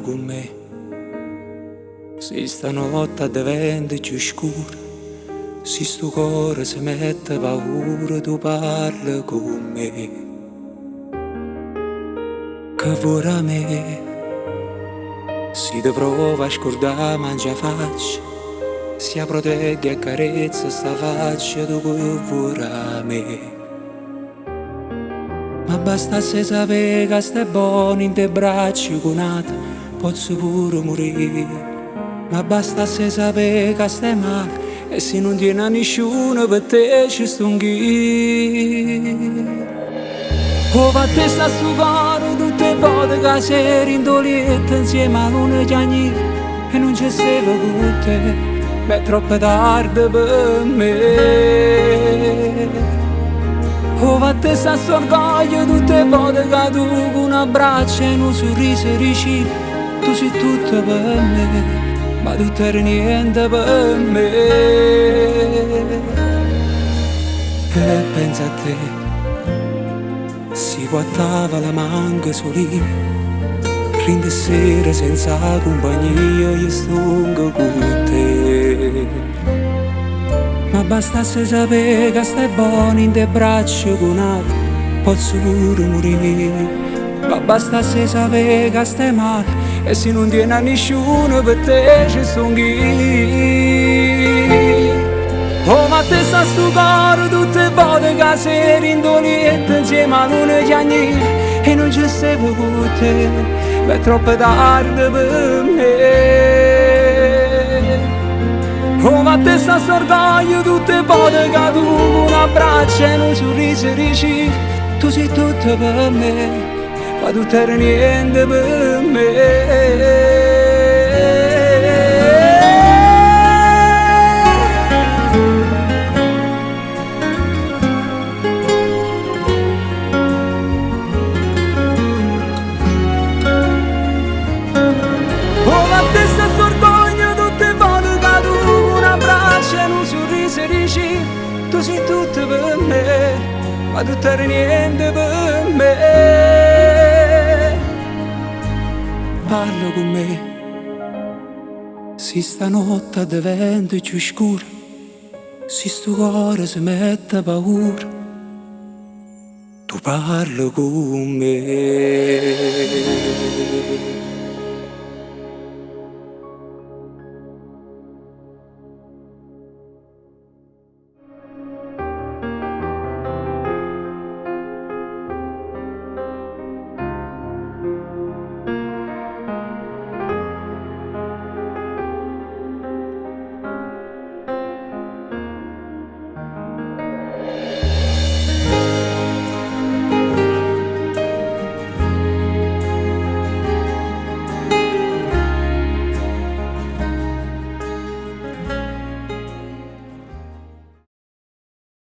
con me. Se stanotte diventa più scura, se sto cuore si mette paura, tu parli con me. Che vorrà me, si ti prova a scordare mangia faccia, si protegge e carezza sta faccia tu che vorrà me. Ma bastasse sapere che stai buono in te braccia conate, posso pure morire. Ma bastasse sapere che stai male e se non tiene a nessuno per te ci sto anch'io. Oh, a te sta sto cuore tutte le volte che sei in dolietta insieme a luna chiagnì e non ci sei con te, ma è troppo tardi per me. Oh, a te sta sto orgoglio tutte le volte che tu con un abbraccio e un sorriso dici tu sei tutto per me, ma tu eri niente per me. E pensa a te, si guardava la manca solì, rinde sera senza compagnia io sto con te. Ma bastasse sapere che stai buono in te braccia conate, posso pure morire. Ma bastasse sapere che stai male e se non tiene a nessuno per te ci sto anch'io. Oh, ma te sta sto cuore tutte le volte che sei in dolietta insieme a luna chiagnì e non ci sei con te, ma è troppo tardi per me. Oh, ma te sta sto orgoglio tutte le volte che tu un abbraccio e un sorriso dici tu sei tutto per me, ma tu eri niente per me. Oh, ma te sta sto orgoglio tutte le volte che tu un abbraccio e un sorriso dici tu sei tutto per me, ma tu eri niente per me. Parla con me, se stanotte diventa più scura, se sto cuore si mette paura, tu parli con me.